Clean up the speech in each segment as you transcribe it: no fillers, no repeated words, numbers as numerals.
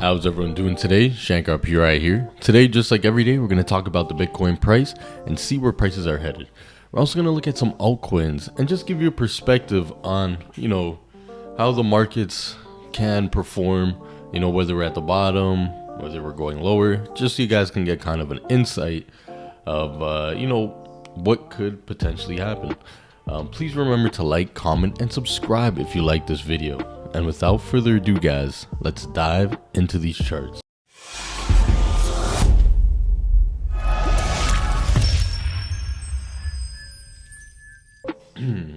How's everyone doing today? Shankar Puri here. Today, just like every day, we're going to talk about the Bitcoin price and see where prices are headed. We're also going to look at some altcoins and just give you a perspective on, how the markets can perform, whether we're at the bottom, whether we're going lower, just so you guys can get kind of an insight of, what could potentially happen. Please remember to like, comment, and subscribe if you like this video. And without further ado, guys, let's dive into these charts.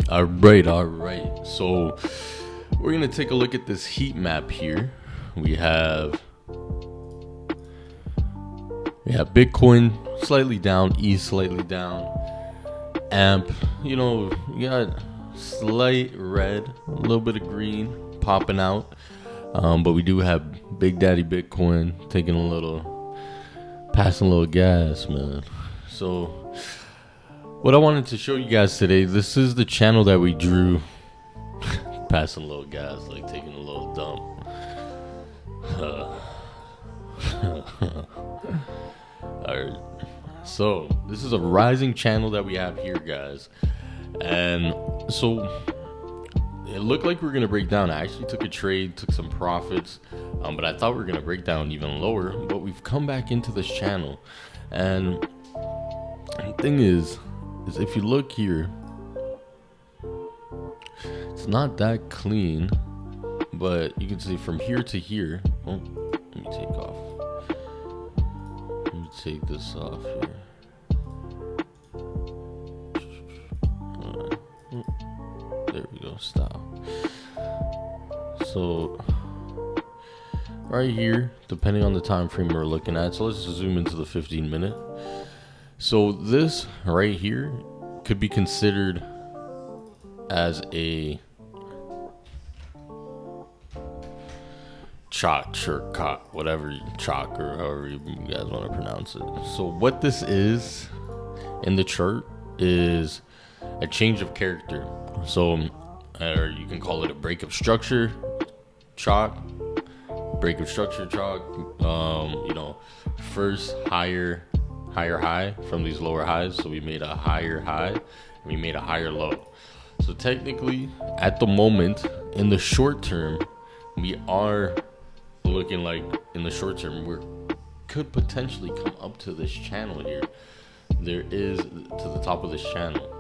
All right. So we're going to take a look at this heat map here. We have Bitcoin slightly down, ETH slightly down, AMP, you got slight red, a little bit of green popping out, but we do have Big Daddy Bitcoin passing a little gas, man. So what I wanted to show you guys today, this is the channel that we drew, passing a little gas, like taking a little dump. Alright, so this is a rising channel that we have here, guys, and so it looked like we were going to break down. I actually took a trade, took some profits, but I thought we were going to break down even lower, but we've come back into this channel. And the thing is if you look here, it's not that clean, but you can see from here to here. Oh, let me take this off here. There we go, stop. So right here, depending on the time frame we're looking at, so let's just zoom into the 15-minute. So this right here could be considered as a chalk or however you guys want to pronounce it. So what this is in the chart is a change of character. So, or you can call it a break of structure, chalk. First higher high from these lower highs. So we made a higher high and we made a higher low. So technically, at the moment, in the short term, we are looking like in the short term we could potentially come up to this channel here. There is to the top of this channel.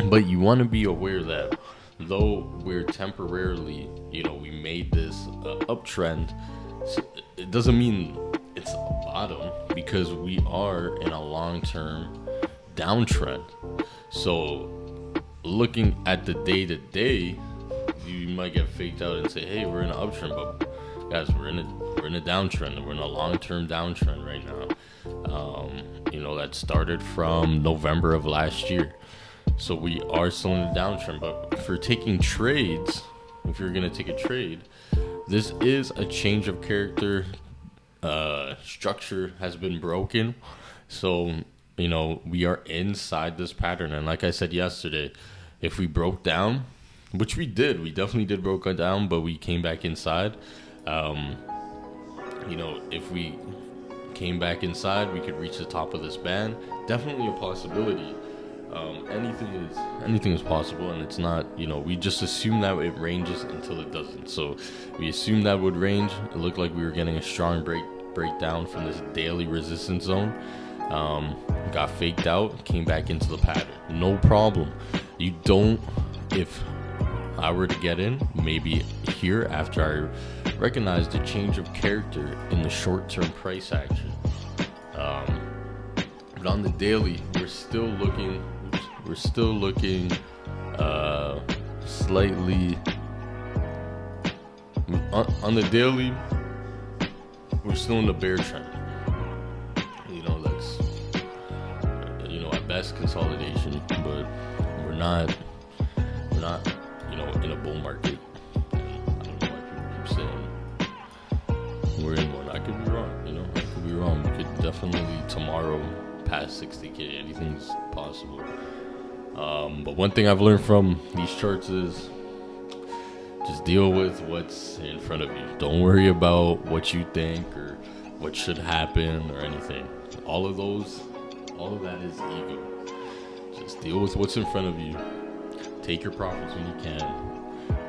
But you want to be aware that though we're temporarily, we made this uptrend, it doesn't mean it's a bottom, because we are in a long-term downtrend. So looking at the day-to-day, you might get faked out and say, hey, we're in an uptrend, but guys, we're in a downtrend. We're in a long-term downtrend right now. That started from November of last year. So we are still in a downtrend, but for taking trades, if you're going to take a trade, this is a change of character. Structure has been broken. So, we are inside this pattern. And like I said yesterday, if we broke down, which we definitely did broke down, but we came back inside. If we came back inside, we could reach the top of this band. Definitely a possibility. Anything is possible, and it's not, we just assume that it ranges until it doesn't. So we assumed that would range. It looked like we were getting a strong breakdown from this daily resistance zone. Got faked out, came back into the pattern. No problem. If I were to get in, maybe here after I recognized a change of character in the short-term price action. But on the daily, we're still looking slightly on the daily. We're still in the bear trend. That's at best consolidation, but we're not in a bull market. I don't know why people keep saying we're in one. I could be wrong. We could definitely tomorrow pass 60K. Anything's possible. But one thing I've learned from these charts is Just deal with what's in front of you. Don't worry about what you think or what should happen or anything. All of that is ego. Just deal with what's in front of you. Take your profits when you can.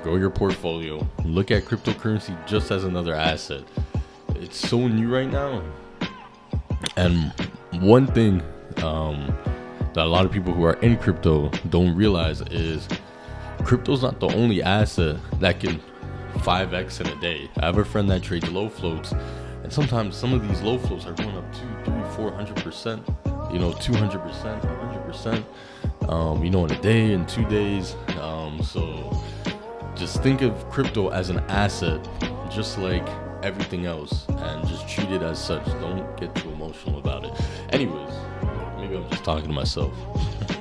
Grow your portfolio. Look at cryptocurrency just as another asset. It's so new right now. And one thing that a lot of people who are in crypto don't realize is crypto's not the only asset that can 5x in a day. I have a friend that trades low floats, and sometimes some of these low floats are going up 2, 3, 400%, 200%, 100%, in a day, in 2 days. So just think of crypto as an asset, just like everything else, and just treat it as such. Don't get too emotional about it. Anyways, maybe I'm just talking to myself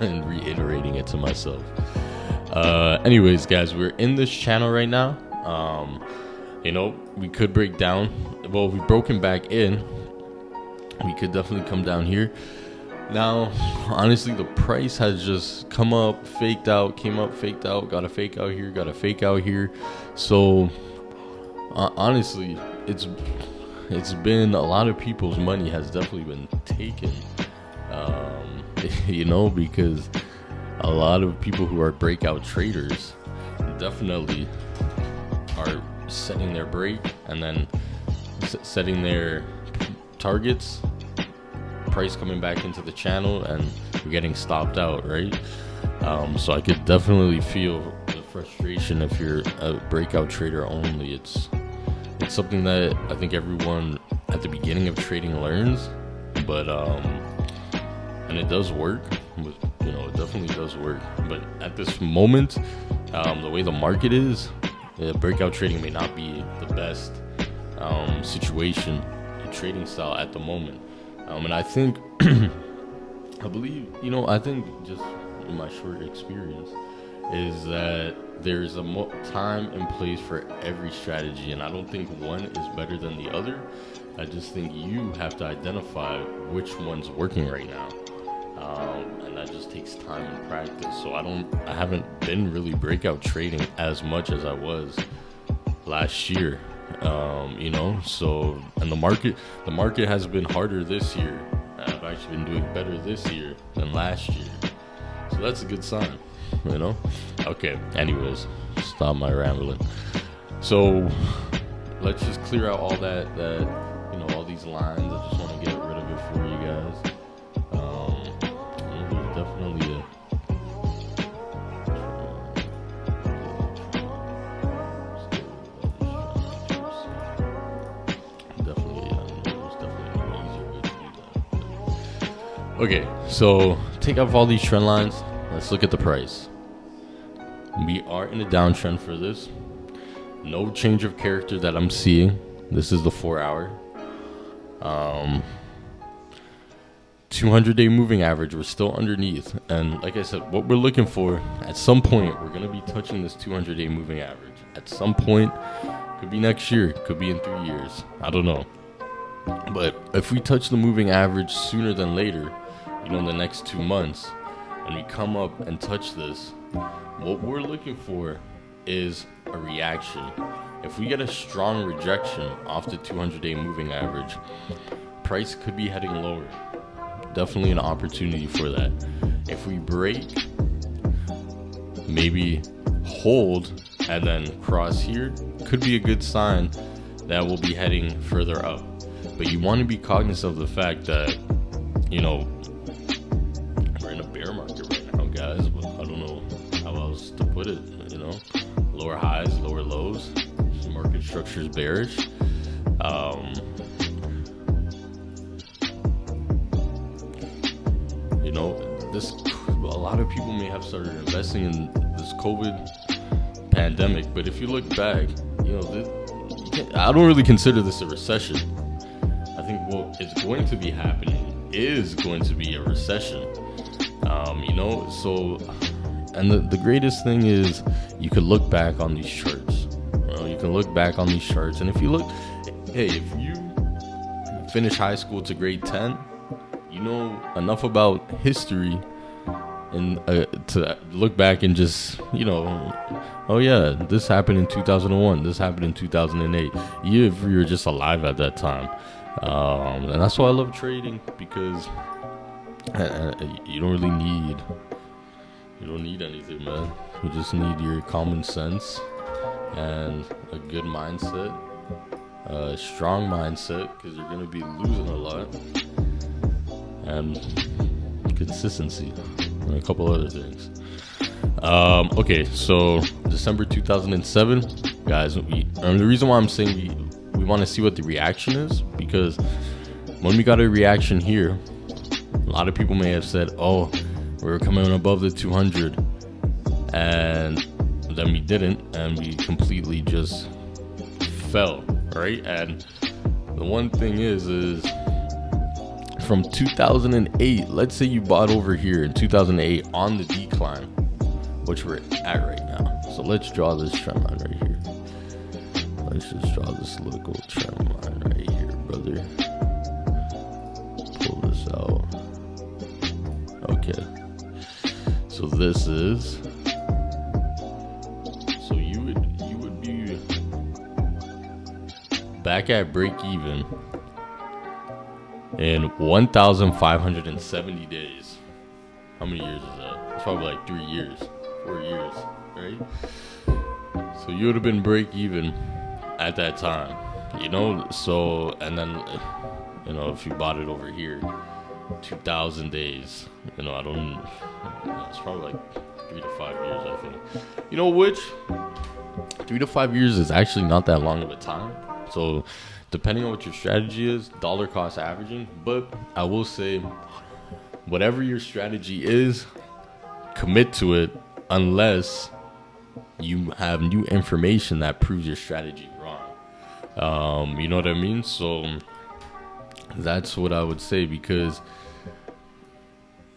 and reiterating it to myself. Anyways, guys, we're in this channel right now. We could break down. Well, we've broken back in. We could definitely come down here. Now, honestly, the price has just come up, faked out, came up, faked out, got a fake out here, got a fake out here. So, honestly, it's been a lot of people's money has definitely been taken, because a lot of people who are breakout traders definitely are setting their break and then setting their targets, price coming back into the channel, and you're getting stopped out, right? So I could definitely feel the frustration if you're a breakout trader only. It's something that I think everyone at the beginning of trading learns, but and it does work. It definitely does work. But at this moment, the way the market is, breakout trading may not be the best situation and trading style at the moment. And I think, I think just in my short experience is that there's a time and place for every strategy, and I don't think one is better than the other. I just think you have to identify which one's working right now, and that just takes time and practice. So I haven't been really breakout trading as much as I was last year, So, and the market has been harder this year. I've actually been doing better this year than last year, so that's a good sign. Okay, anyways, stop my rambling. So let's just clear out all that all these lines. I just want to get rid of it for you guys. There's definitely okay, so take off all these trend lines. Let's look at the price. We are in a downtrend for this. No change of character that I'm seeing. This is the 4 hour. 200-day moving average. We're still underneath. And like I said, what we're looking for, at some point, we're going to be touching this 200-day moving average. At some point, could be next year, could be in 3 years. I don't know. But if we touch the moving average sooner than later, in the next 2 months, and we come up and touch this, what we're looking for is a reaction. If we get a strong rejection off the 200-day moving average, price could be heading lower. Definitely an opportunity for that. If we break, maybe hold, and then cross here, could be a good sign that we'll be heading further up. But you want to be cognizant of the fact that, we're in a bear market right now, guys. But I don't know how else to put it, Lower highs, lower lows. The market structure is bearish. A lot of people may have started investing in this COVID pandemic, but if you look back, I don't really consider this a recession. I think what is going to be happening is going to be a recession. And the greatest thing is you could look back on these charts. You can look back on these charts, and if you look, if you finish high school to grade 10, you know enough about history and to look back and just oh yeah, this happened in 2001, this happened in 2008, if you're just alive at that time. And that's why I love trading, because you don't really need anything, man. You just need your common sense and a good mindset, a strong mindset, because you're going to be losing a lot, and consistency, and a couple other things. Okay, so December 2007, guys, and the reason why I'm saying we want to see what the reaction is, because when we got a reaction here, a lot of people may have said, oh, we were coming above the 200, and then we didn't, and we completely just fell, right? And the one thing is from 2008, let's say you bought over here in 2008 on the decline, which we're at right now. So let's draw this trend line right here. Let's just draw this little trend line right here, brother. Pull this out. Okay. So this is, so you would be back at break even in 1,570 days. How many years is that? It's probably like 3 years, 4 years, right? So you would have been break even at that time, so, and then, if you bought it over here, 2,000 days, it's probably like 3 to 5 years, I think. Which 3 to 5 years is actually not that long of a time. So depending on what your strategy is, dollar cost averaging, but I will say, whatever your strategy is, commit to it unless you have new information that proves your strategy wrong. You know what I mean? So that's what I would say, because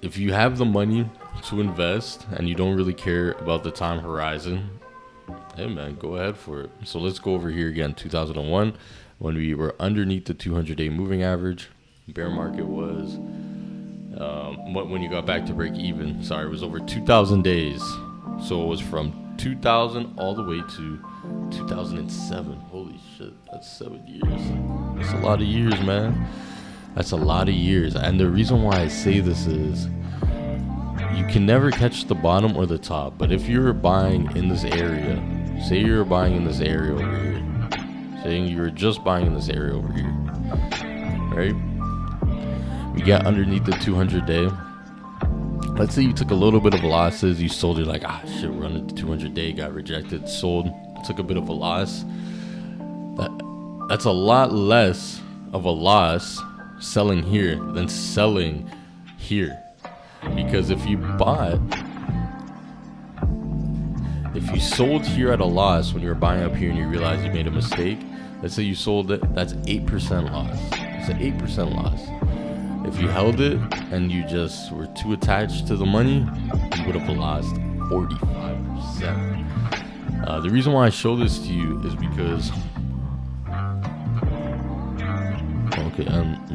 if you have the money to invest and you don't really care about the time horizon, hey man, go ahead for it. So let's go over here again. 2001, when we were underneath the 200-day moving average, bear market was when you got back to break even, it was over 2,000 days. So it was from 2000 all the way to 2007. Holy shit, that's 7 years. That's a lot of years, man. That's a lot of years. And the reason why I say this is, you can never catch the bottom or the top. But if you're buying in this area, say you're buying in this area over here, saying you were just buying in this area over here, right? We got underneath the 200-day. Let's say you took a little bit of losses. You sold it like, shit, we're under the 200-day, got rejected, sold, took a bit of a loss. That's a lot less of a loss selling here than selling here. Because if you sold here at a loss when you were buying up here and you realized you made a mistake, let's say you sold it, that's 8% loss. It's an 8% loss. If you held it and you just were too attached to the money, you would have lost 45%. The reason why I show this to you is because,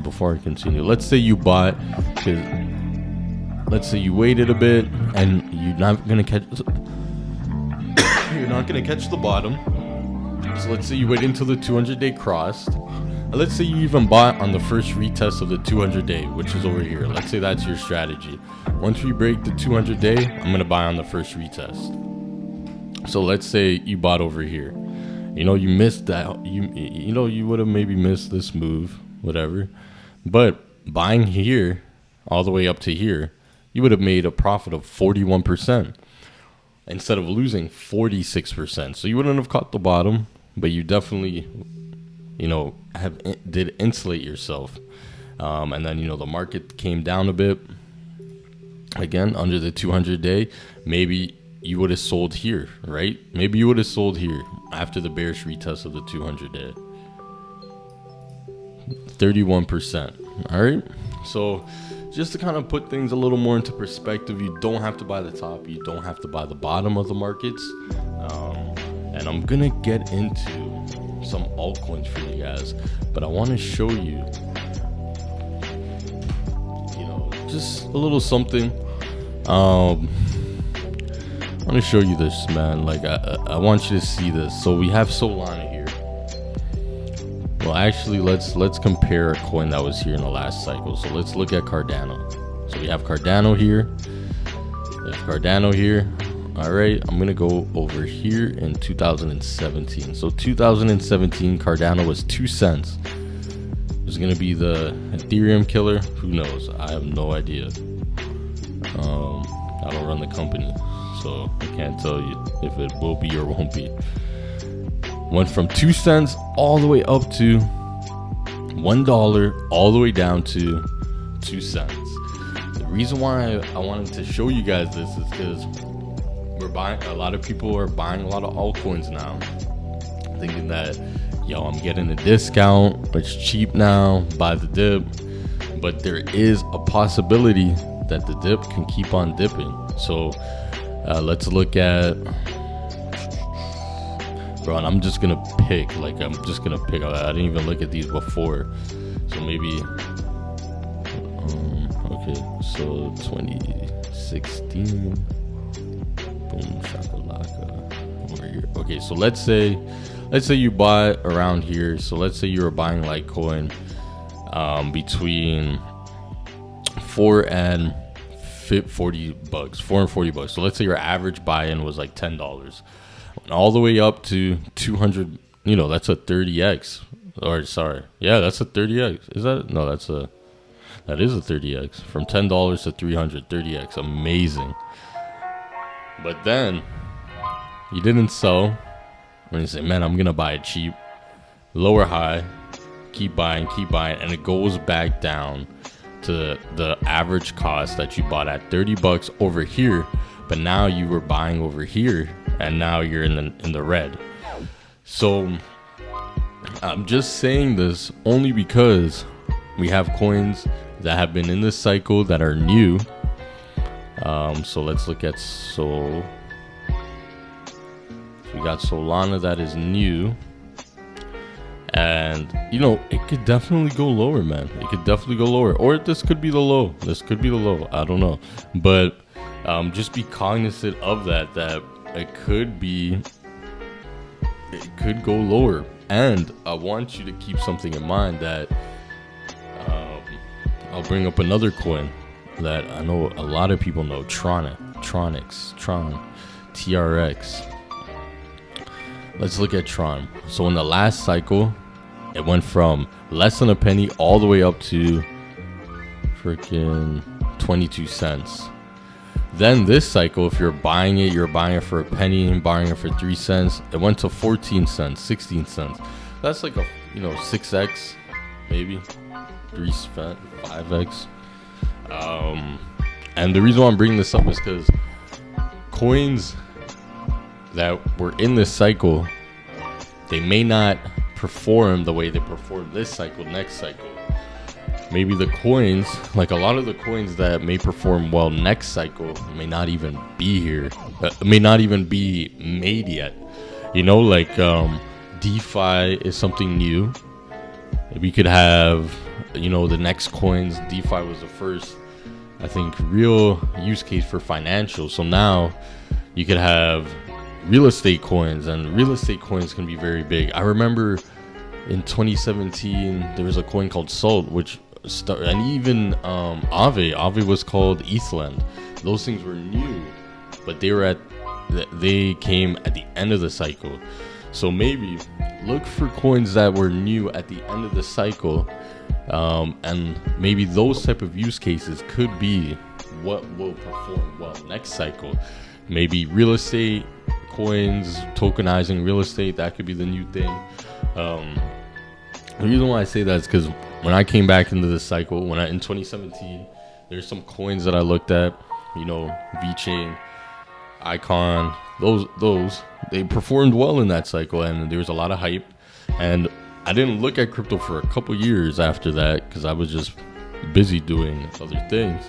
before I continue, let's say you bought, let's say you waited a bit and you're not gonna catch the bottom. So let's say you wait until the 200-day crossed. Let's say you even bought on the first retest of the 200-day, which is over here. Let's say that's your strategy. Once we break the 200-day, I'm gonna buy on the first retest. So let's say you bought over here. You missed that. You would have maybe missed this move, whatever. But buying here, all the way up to here, you would have made a profit of 41% instead of losing 46%. So you wouldn't have caught the bottom, but you definitely, did insulate yourself. And then, the market came down a bit. Again, under the 200-day, maybe you would have sold here, right? Maybe you would have sold here after the bearish retest of the 200-day. 31%. All right. So just to kind of put things a little more into perspective, you don't have to buy the top. You don't have to buy the bottom of the markets. And I'm going to get into some altcoins for you guys, but I want to show you, just a little something. want to show you this, man. Like, I want you to see this. So we have Solana here. Well, actually, let's compare a coin that was here in the last cycle. So let's look at Cardano. So we have Cardano here. We have Cardano here. All right, I'm gonna go over here in 2017. So 2017, Cardano was 2 cents. It's gonna be the Ethereum killer. Who knows? I have no idea. I don't run the company, so I can't tell you if it will be or won't be. Went from 2 cents all the way up to $1, all the way down to 2 cents. The reason why I wanted to show you guys this is because a lot of people are buying a lot of altcoins now, thinking that, yo, I'm getting a discount, it's cheap now, buy the dip. But there is a possibility that the dip can keep on dipping. So let's look at, bro, and I'm just gonna pick, I didn't even look at these before. So maybe, okay, so 2016, boom, shakalaka, over here. Okay, so let's say you buy around here. So let's say you were buying Litecoin between $4 and $40. So let's say your average buy-in was like $10, and all the way up to 200. That's a 30x. Or sorry, yeah, that's a 30x. Is that? No, that is a 30x. From $10 to 300, 30x. Amazing. But then you didn't sell. And you say, man, I'm gonna buy it cheap, lower high, keep buying, and it goes back down to the average cost that you bought at $30 over here, but now you were buying over here, and now you're in the red. So I'm just saying this only because we have coins that have been in this cycle that are new. So let's look at we got Solana that is new, and it could definitely go lower, man. It could definitely go lower, or this could be the low. I don't know, but just be cognizant of that it could go lower. And I want you to keep something in mind that I'll bring up another coin that I know a lot of people know, Tron, TRX. Let's look at Tron. So in the last cycle, it went from less than a penny all the way up to freaking 22 cents. Then this cycle, if you're buying it for a penny and buying it for 3 cents. It went to 14 cents, 16 cents. That's like a 6x, maybe 5x. And the reason why I'm bringing this up is because coins that were in this cycle, they may not perform the way they performed this cycle, next cycle. Maybe the coins, like a lot of the coins that may perform well next cycle, may not even be here, may not even be made yet. DeFi is something new. We could have, the next coins. DeFi was the first, I think, real use case for financial. So now you could have real estate coins, and real estate coins can be very big. I remember in 2017 there was a coin called Salt, and even Aave was called ETHLend. Those things were new, but they came at the end of the cycle. So maybe look for coins that were new at the end of the cycle, and maybe those type of use cases could be what will perform well next cycle. Maybe real estate coins, tokenizing real estate, that could be the new thing. The reason why I say that is because when I came back into this cycle, in 2017, there's some coins that I looked at, VeChain, Icon, those they performed well in that cycle, and there was a lot of hype. And I didn't look at crypto for a couple years after that because I was just busy doing other things.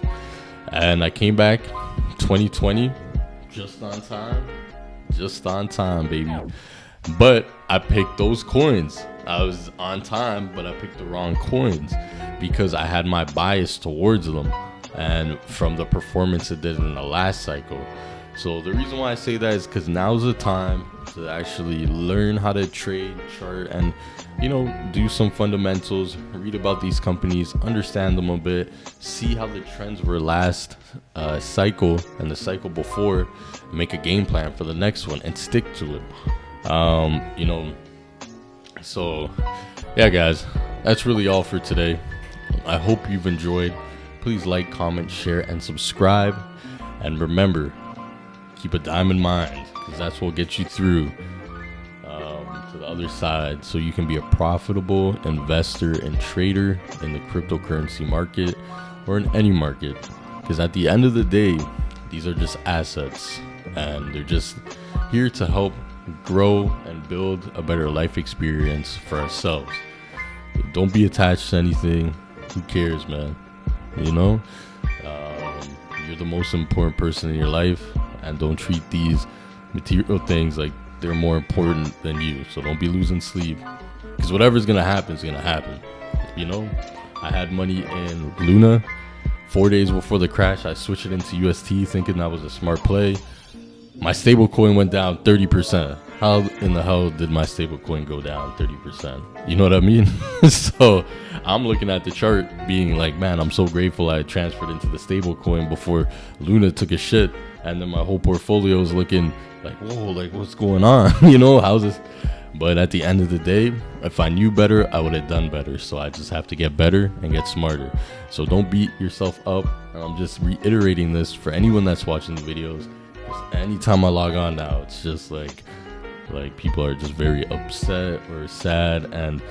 And I came back 2020 just on time, baby. But I picked those coins. I was on time, but I picked the wrong coins because I had my bias towards them, and from the performance it did in the last cycle. So the reason why I say that is because now's the time to actually learn how to trade, chart, and do some fundamentals, read about these companies, understand them a bit, see how the trends were last cycle and the cycle before, make a game plan for the next one and stick to it. So yeah, guys, that's really all for today. I hope you've enjoyed. Please like, comment, share, and subscribe. And remember, keep a dime in mind, because that's what gets you through to the other side, so you can be a profitable investor and trader in the cryptocurrency market or in any market. Because at the end of the day, these are just assets, and they're just here to help grow and build a better life experience for ourselves. Don't be attached to anything. Who cares, man? You're the most important person in your life, and don't treat these material things like they're more important than you. So don't be losing sleep, because whatever's gonna happen is gonna happen. I had money in Luna 4 days before the crash. I switched it into UST thinking that was a smart play. My stable coin went down 30%. How in the hell did my stable coin go down 30%? You know what I mean? So I'm looking at the chart being like, man, I'm so grateful I transferred into the stable coin before Luna took a shit. And then my whole portfolio is looking like, whoa, like what's going on? How's this? But at the end of the day, if I knew better, I would have done better. So I just have to get better and get smarter. So don't beat yourself up. And I'm just reiterating this for anyone that's watching the videos. Anytime I log on now, it's just like people are just very upset or sad, and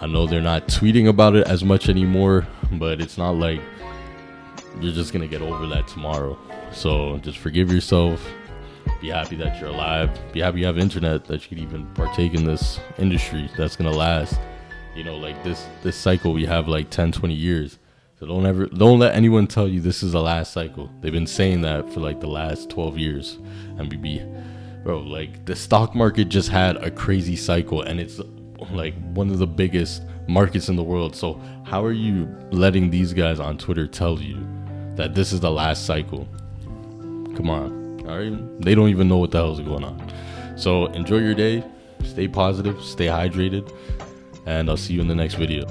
I know they're not tweeting about it as much anymore, but it's not like you're just gonna get over that tomorrow. So just forgive yourself, be happy that you're alive, be happy you have internet, that you can even partake in this industry that's gonna last, like this cycle we have like 10-20 years. So don't let anyone tell you this is the last cycle. They've been saying that for like the last 12 years. And bro, like the stock market just had a crazy cycle, and it's like one of the biggest markets in the world. So how are you letting these guys on Twitter tell you that this is the last cycle? Come on. All right, they don't even know what the hell is going on. So enjoy your day, stay positive, stay hydrated, and I'll see you in the next video.